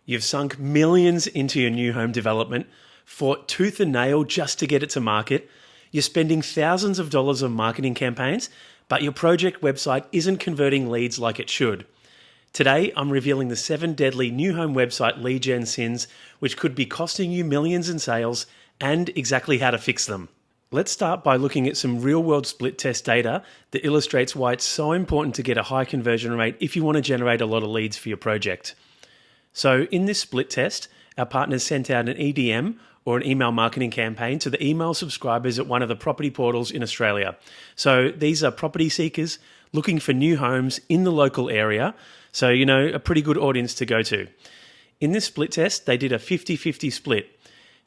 You've sunk millions into your new home development, fought tooth and nail just to get it to market. You're spending thousands of dollars on marketing campaigns, but your project website isn't converting leads like it should. Today, I'm revealing the 7 deadly new home website lead gen sins, which could be costing you millions in sales, and exactly how to fix them. Let's start by looking at some real-world split test data that illustrates why it's so important to get a high conversion rate if you want to generate a lot of leads for your project. So in this split test, our partners sent out an EDM or an email marketing campaign to the email subscribers at one of the property portals in Australia. So these are property seekers looking for new homes in the local area. So, a pretty good audience to go to. In this split test, they did a 50-50 split.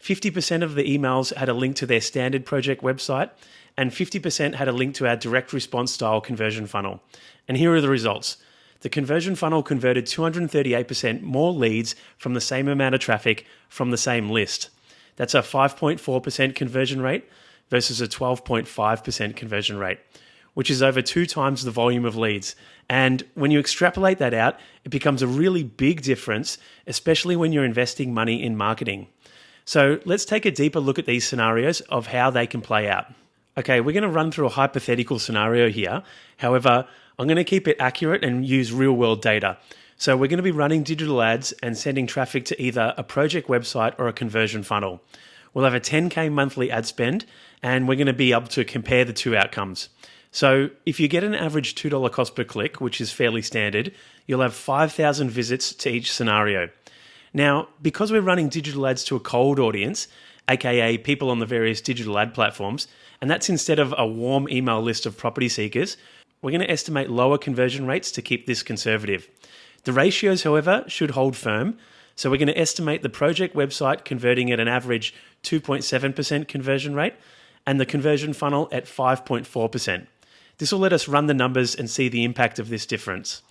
50% of the emails had a link to their standard project website, and 50% had a link to our direct response style conversion funnel. And here are the results. The conversion funnel converted 238% more leads from the same amount of traffic from the same list. That's a 5.4% conversion rate versus a 12.5% conversion rate, which is over 2 times the volume of leads. And when you extrapolate that out, it becomes a really big difference, especially when you're investing money in marketing. So let's take a deeper look at these scenarios of how they can play out. Okay, we're going to run through a hypothetical scenario here. However, I'm going to keep it accurate and use real world data. So we're going to be running digital ads and sending traffic to either a project website or a conversion funnel. We'll have a 10K monthly ad spend, and we're going to be able to compare the two outcomes. So if you get an average $2 cost per click, which is fairly standard, you'll have 5,000 visits to each scenario. Now, because we're running digital ads to a cold audience, aka people on the various digital ad platforms, and that's instead of a warm email list of property seekers, we're going to estimate lower conversion rates to keep this conservative. The ratios, however, should hold firm. So we're going to estimate the project website converting at an average 2.7% conversion rate and the conversion funnel at 5.4%. This will let us run the numbers and see the impact of this difference.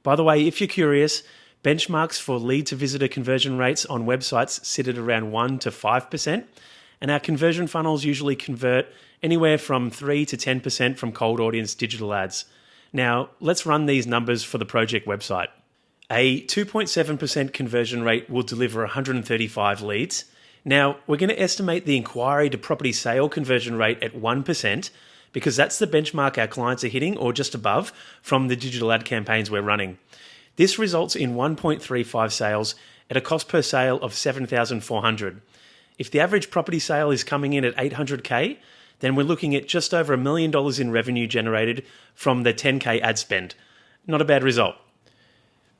By the way, if you're curious, benchmarks for lead to visitor conversion rates on websites sit at around 1 to 5%, and our conversion funnels usually convert anywhere from 3 to 10% from cold audience digital ads. Now, let's run these numbers for the project website. A 2.7% conversion rate will deliver 135 leads. Now, we're going to estimate the inquiry to property sale conversion rate at 1% because that's the benchmark our clients are hitting or just above from the digital ad campaigns we're running. This results in 1.35 sales at a cost per sale of $7,400. If the average property sale is coming in at $800K, then we're looking at just over $1 million in revenue generated from the 10K ad spend. Not a bad result.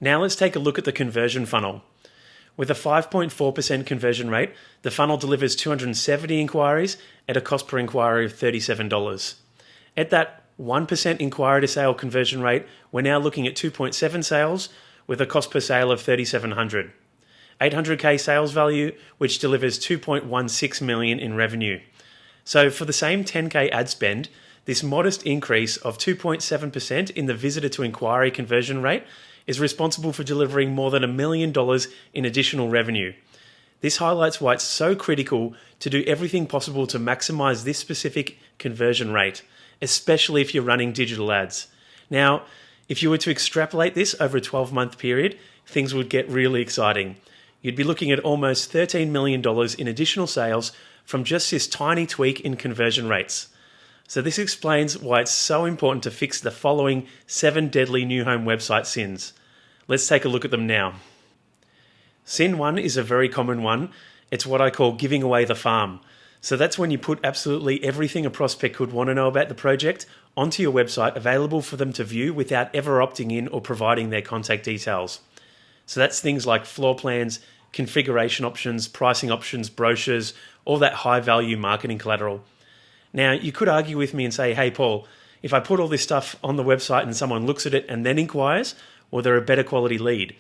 Now let's take a look at the conversion funnel. With a 5.4% conversion rate, the funnel delivers 270 inquiries at a cost per inquiry of $37. At that 1% inquiry to sale conversion rate, we're now looking at 2.7 sales with a cost per sale of $3,700. 800K sales value, which delivers 2.16 million in revenue. So for the same 10K ad spend, this modest increase of 2.7% in the visitor to inquiry conversion rate is responsible for delivering more than $1 million in additional revenue. This highlights why it's so critical to do everything possible to maximize this specific conversion rate, especially if you're running digital ads. Now, if you were to extrapolate this over a 12-month period, things would get really exciting. You'd be looking at almost $13 million in additional sales from just this tiny tweak in conversion rates. So this explains why it's so important to fix the following 7 deadly new home website sins. Let's take a look at them now. Sin 1 is a very common one. It's what I call giving away the farm. So that's when you put absolutely everything a prospect could want to know about the project onto your website, available for them to view without ever opting in or providing their contact details. So that's things like floor plans, configuration options, pricing options, brochures, all that high value marketing collateral. Now, you could argue with me and say, hey, Paul, if I put all this stuff on the website and someone looks at it and then inquires, will there a better quality lead?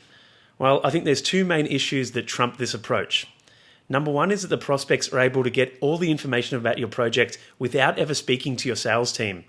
Well, I think there's 2 main issues that trump this approach. Number 1 is that the prospects are able to get all the information about your project without ever speaking to your sales team.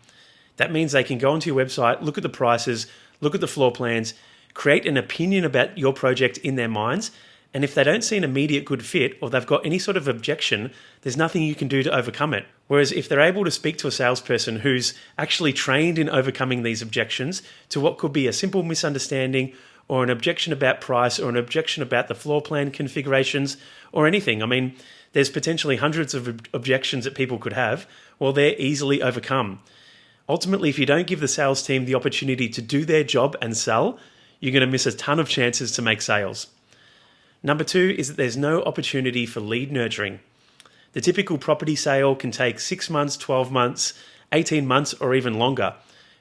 That means they can go onto your website, look at the prices, look at the floor plans, create an opinion about your project in their minds, and if they don't see an immediate good fit or they've got any sort of objection, there's nothing you can do to overcome it. Whereas if they're able to speak to a salesperson who's actually trained in overcoming these objections to what could be a simple misunderstanding or an objection about price, or an objection about the floor plan configurations, or anything. I mean, there's potentially hundreds of objections that people could have. Well, they're easily overcome. Ultimately, if you don't give the sales team the opportunity to do their job and sell, you're going to miss a ton of chances to make sales. Number 2 is that there's no opportunity for lead nurturing. The typical property sale can take 6 months, 12 months, 18 months, or even longer.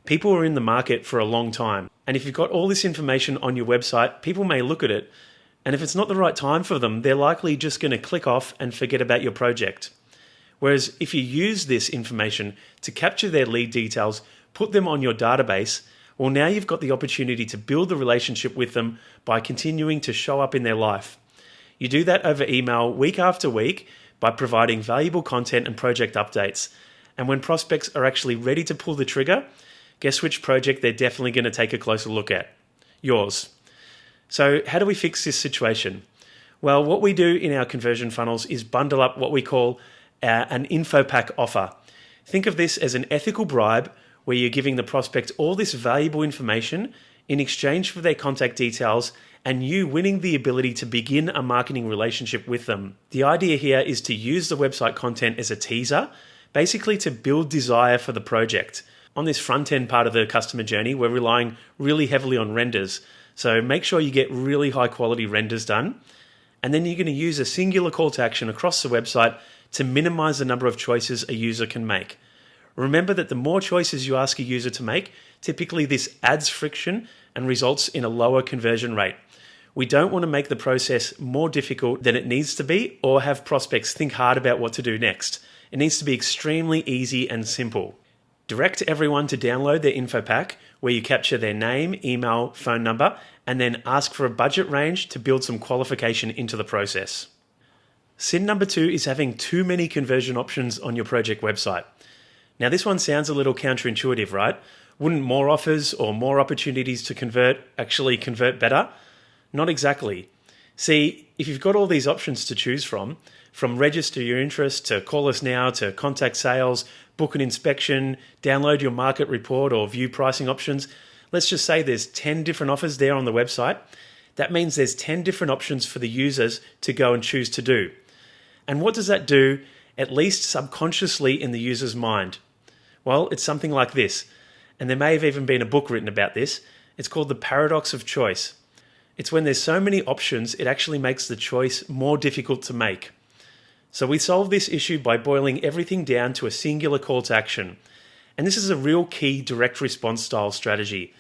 People are in the market for a long time. And if you've got all this information on your website, people may look at it, and if it's not the right time for them, they're likely just going to click off and forget about your project. Whereas if you use this information to capture their lead details, put them on your database, well, now you've got the opportunity to build the relationship with them by continuing to show up in their life. You do that over email week after week by providing valuable content and project updates. And when prospects are actually ready to pull the trigger, guess which project they're definitely going to take a closer look at? Yours. So how do we fix this situation? Well, what we do in our conversion funnels is bundle up what we call an info pack offer. Think of this as an ethical bribe where you're giving the prospect all this valuable information in exchange for their contact details and you winning the ability to begin a marketing relationship with them. The idea here is to use the website content as a teaser, basically to build desire for the project. On this front end part of the customer journey, we're relying really heavily on renders. So make sure you get really high quality renders done. And then you're going to use a singular call to action across the website to minimize the number of choices a user can make. Remember that the more choices you ask a user to make, typically this adds friction and results in a lower conversion rate. We don't want to make the process more difficult than it needs to be or have prospects think hard about what to do next. It needs to be extremely easy and simple. Direct everyone to download their info pack where you capture their name, email, phone number, and then ask for a budget range to build some qualification into the process. Sin number 2 is having too many conversion options on your project website. Now this one sounds a little counterintuitive, right? Wouldn't more offers or more opportunities to convert actually convert better? Not exactly. See, if you've got all these options to choose from register your interest to call us now to contact sales, book an inspection, download your market report or view pricing options, let's just say there's 10 different offers there on the website. That means there's 10 different options for the users to go and choose to do. And what does that do, at least subconsciously in the user's mind? Well, it's something like this. And there may have even been a book written about this. It's called The Paradox of Choice. It's when there's so many options, it actually makes the choice more difficult to make. So we solve this issue by boiling everything down to a singular call to action. And this is a real key direct response style strategy.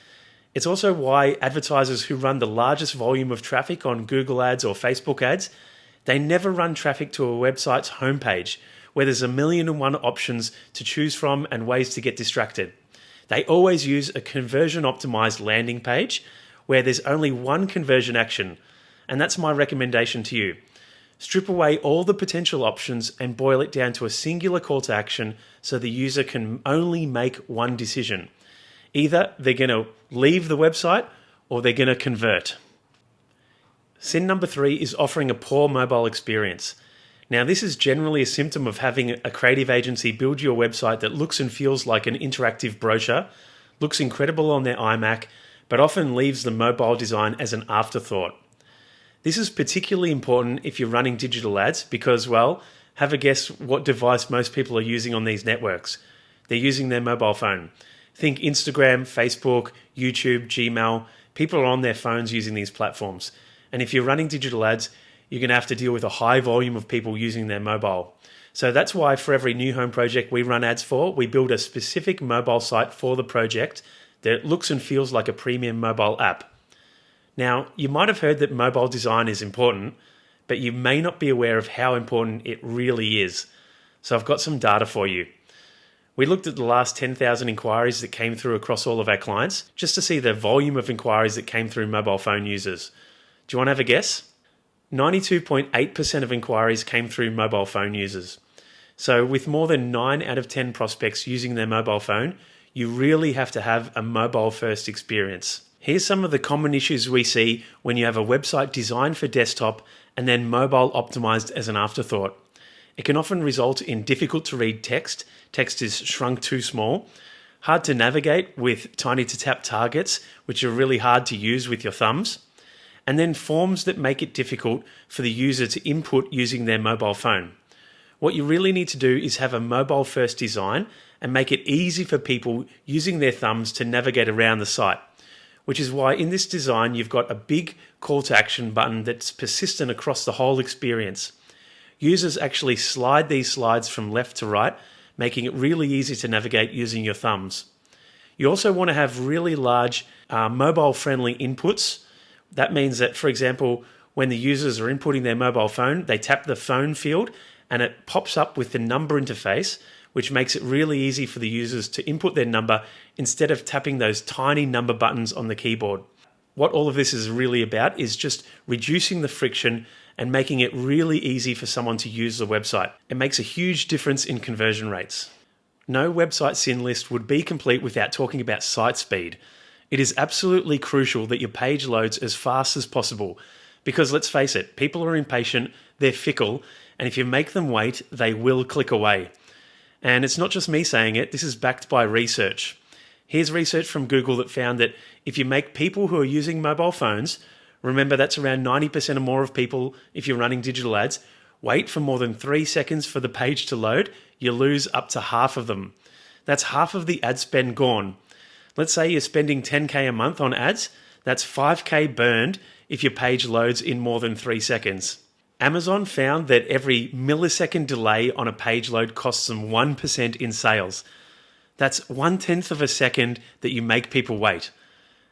It's also why advertisers who run the largest volume of traffic on Google ads or Facebook ads, they never run traffic to a website's homepage where there's 1,000,001 options to choose from and ways to get distracted. They always use a conversion optimized landing page where there's only one conversion action. And that's my recommendation to you. Strip away all the potential options and boil it down to a singular call to action so the user can only make one decision. Either they're going to leave the website or they're going to convert. Sin number 3 is offering a poor mobile experience. Now, this is generally a symptom of having a creative agency build you a website that looks and feels like an interactive brochure, looks incredible on their iMac, but often leaves the mobile design as an afterthought. This is particularly important if you're running digital ads because, well, have a guess what device most people are using on these networks. They're using their mobile phone. Think Instagram, Facebook, YouTube, Gmail. People are on their phones using these platforms. And if you're running digital ads, you're going to have to deal with a high volume of people using their mobile. So that's why for every new home project we run ads for, we build a specific mobile site for the project that looks and feels like a premium mobile app. Now, you might have heard that mobile design is important, but you may not be aware of how important it really is. So I've got some data for you. We looked at the last 10,000 inquiries that came through across all of our clients, just to see the volume of inquiries that came through mobile phone users. Do you want to have a guess? 92.8% of inquiries came through mobile phone users. So with more than 9 out of 10 prospects using their mobile phone, you really have to have a mobile-first experience. Here's some of the common issues we see when you have a website designed for desktop and then mobile optimized as an afterthought. It can often result in difficult to read text. Text is shrunk too small. hard to navigate with tiny to tap targets, which are really hard to use with your thumbs, and then forms that make it difficult for the user to input using their mobile phone. What you really need to do is have a mobile first design and make it easy for people using their thumbs to navigate around the site, which is why in this design you've got a big call to action button that's persistent across the whole experience. Users actually slide these slides from left to right, making it really easy to navigate using your thumbs. You also want to have really large mobile friendly inputs. That means that, for example, when the users are inputting their mobile phone, they tap the phone field and it pops up with the number interface, which makes it really easy for the users to input their number instead of tapping those tiny number buttons on the keyboard. What all of this is really about is just reducing the friction and making it really easy for someone to use the website. It makes a huge difference in conversion rates. No website SYN list would be complete without talking about site speed. It is absolutely crucial that your page loads as fast as possible because, let's face it, people are impatient, they're fickle, and if you make them wait, they will click away. And it's not just me saying it, this is backed by research. Here's research from Google that found that if you make people who are using mobile phones, remember that's around 90% or more of people if you're running digital ads, wait for more than 3 seconds for the page to load, you lose up to half of them. That's half of the ad spend gone. Let's say you're spending $10K a month on ads, that's $5K burned if your page loads in more than 3 seconds. Amazon found that every millisecond delay on a page load costs them 1% in sales. That's 1/10 of a second that you make people wait.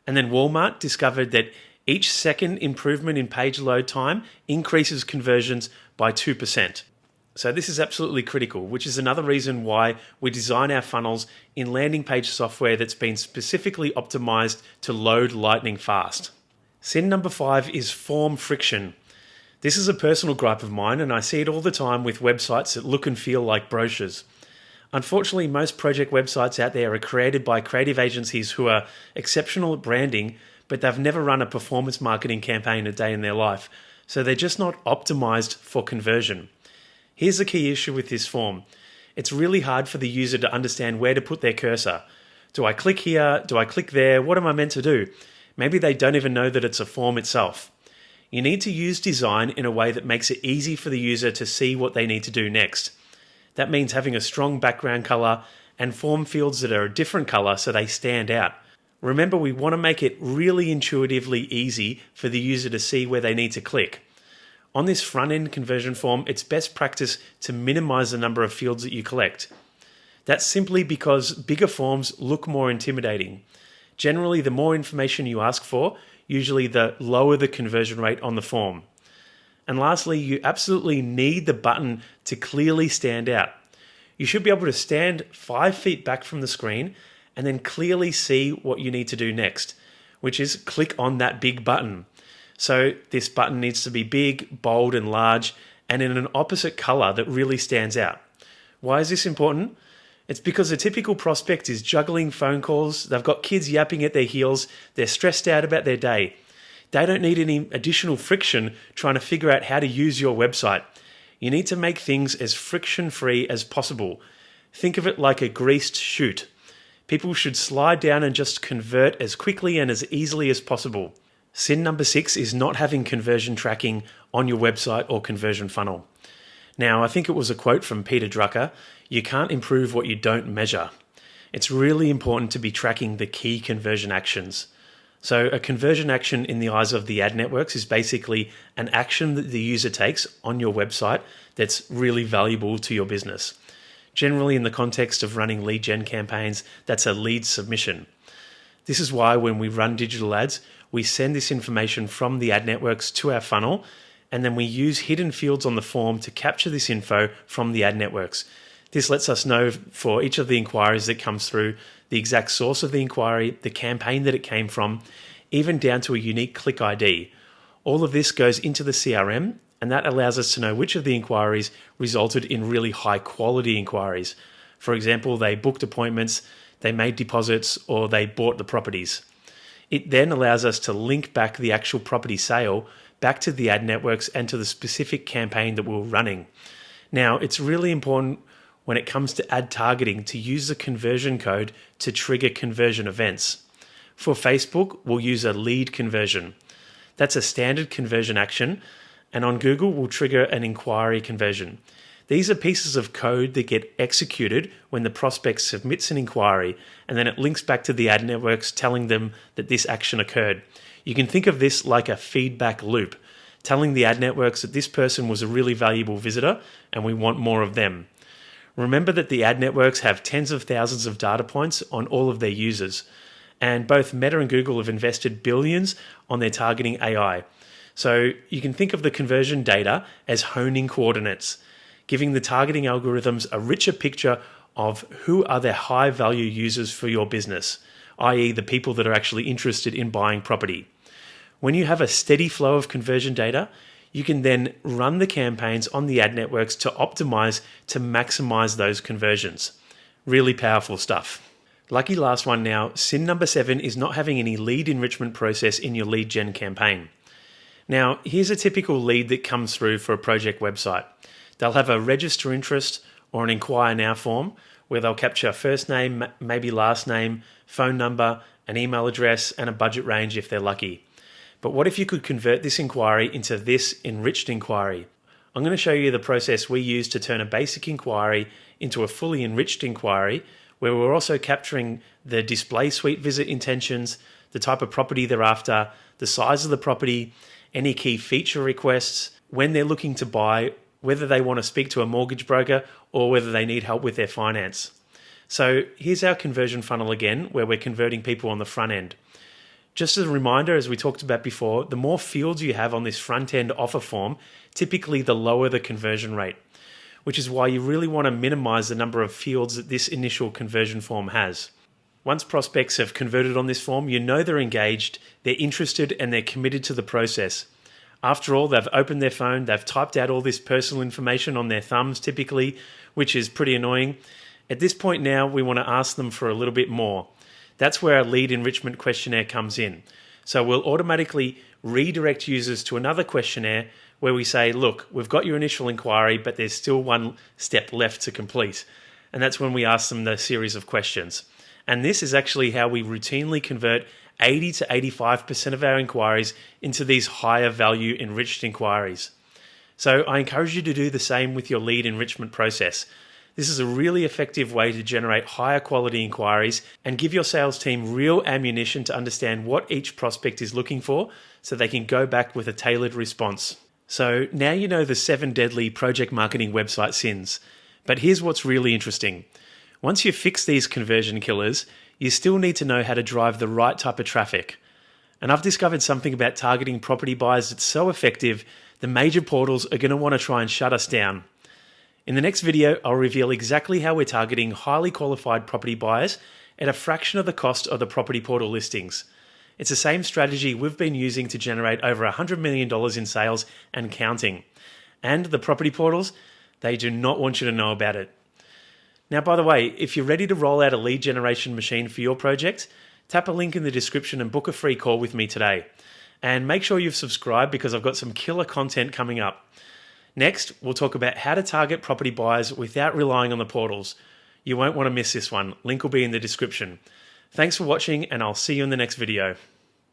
And then Walmart discovered that each second improvement in page load time increases conversions by 2%. So this is absolutely critical, which is another reason why we design our funnels in landing page software that's been specifically optimized to load lightning fast. Sin number 5 is form friction. This is a personal gripe of mine, and I see it all the time with websites that look and feel like brochures. Unfortunately, most project websites out there are created by creative agencies who are exceptional at branding, but they've never run a performance marketing campaign a day in their life, so they're just not optimized for conversion. Here's the key issue with this form. It's really hard for the user to understand where to put their cursor. Do I click here? Do I click there? What am I meant to do? Maybe they don't even know that it's a form itself. You need to use design in a way that makes it easy for the user to see what they need to do next. That means having a strong background color and form fields that are a different color so they stand out. Remember, we want to make it really intuitively easy for the user to see where they need to click. On this front-end conversion form, it's best practice to minimize the number of fields that you collect. That's simply because bigger forms look more intimidating. Generally, the more information you ask for, usually the lower the conversion rate on the form. And lastly, you absolutely need the button to clearly stand out. You should be able to stand 5 feet back from the screen and then clearly see what you need to do next, which is click on that big button. So this button needs to be big, bold, and large, and in an opposite color that really stands out. Why is this important? It's because a typical prospect is juggling phone calls, they've got kids yapping at their heels, they're stressed out about their day. They don't need any additional friction trying to figure out how to use your website. You need to make things as friction-free as possible. Think of it like a greased chute. People should slide down and just convert as quickly and as easily as possible. Sin number 6 is not having conversion tracking on your website or conversion funnel. Now, I think it was a quote from Peter Drucker, "You can't improve what you don't measure." It's really important to be tracking the key conversion actions. So a conversion action in the eyes of the ad networks is basically an action that the user takes on your website that's really valuable to your business. Generally, in the context of running lead gen campaigns, that's a lead submission. This is why when we run digital ads, we send this information from the ad networks to our funnel, and then we use hidden fields on the form to capture this info from the ad networks. This lets us know for each of the inquiries that comes through, the exact source of the inquiry, the campaign that it came from, even down to a unique click ID. All of this goes into the CRM, and that allows us to know which of the inquiries resulted in really high quality inquiries. For example, they booked appointments, they made deposits, or they bought the properties. It then allows us to link back the actual property sale back to the ad networks and to the specific campaign that we're running. Now, it's really important when it comes to ad targeting to use the conversion code to trigger conversion events. For Facebook, we'll use a lead conversion. That's a standard conversion action, and on Google, we'll trigger an inquiry conversion. These are pieces of code that get executed when the prospect submits an inquiry, and then it links back to the ad networks telling them that this action occurred. You can think of this like a feedback loop, telling the ad networks that this person was a really valuable visitor and we want more of them. Remember that the ad networks have tens of thousands of data points on all of their users, and both Meta and Google have invested billions on their targeting AI. So you can think of the conversion data as honing coordinates, giving the targeting algorithms a richer picture of who are their high value users for your business, i.e. the people that are actually interested in buying property. When you have a steady flow of conversion data, you can then run the campaigns on the ad networks to optimize to maximize those conversions. Really powerful stuff. Lucky last one now, sin number 7 is not having any lead enrichment process in your lead gen campaign. Now, here's a typical lead that comes through for a project website. They'll have a register interest or an inquire now form where they'll capture first name, maybe last name, phone number, an email address, and a budget range if they're lucky. But what if you could convert this inquiry into this enriched inquiry? I'm going to show you the process we use to turn a basic inquiry into a fully enriched inquiry, where we're also capturing the display suite visit intentions, the type of property they're after, the size of the property, any key feature requests, when they're looking to buy, whether they want to speak to a mortgage broker or whether they need help with their finance. So here's our conversion funnel again, where we're converting people on the front end. Just as a reminder, as we talked about before, the more fields you have on this front-end offer form, typically the lower the conversion rate, which is why you really want to minimize the number of fields that this initial conversion form has. Once prospects have converted on this form, you know they're engaged, they're interested, and they're committed to the process. After all, they've opened their phone, they've typed out all this personal information on their thumbs typically, which is pretty annoying. At this point now, we want to ask them for a little bit more. That's where our lead enrichment questionnaire comes in. So we'll automatically redirect users to another questionnaire where we say, look, we've got your initial inquiry, but there's still one step left to complete. And that's when we ask them the series of questions. And this is actually how we routinely convert 80 to 85% of our inquiries into these higher value enriched inquiries. So I encourage you to do the same with your lead enrichment process. This is a really effective way to generate higher quality inquiries and give your sales team real ammunition to understand what each prospect is looking for so they can go back with a tailored response. So now you know the 7 deadly project marketing website sins. But here's what's really interesting. Once you've fixed these conversion killers, you still need to know how to drive the right type of traffic. And I've discovered something about targeting property buyers that's so effective, the major portals are going to want to try and shut us down. In the next video, I'll reveal exactly how we're targeting highly qualified property buyers at a fraction of the cost of the property portal listings. It's the same strategy we've been using to generate over $100 million in sales and counting. And the property portals, they do not want you to know about it. Now, by the way, if you're ready to roll out a lead generation machine for your project, tap a link in the description and book a free call with me today. And make sure you've subscribed because I've got some killer content coming up. Next, we'll talk about how to target property buyers without relying on the portals. You won't want to miss this one. Link will be in the description. Thanks for watching, and I'll see you in the next video.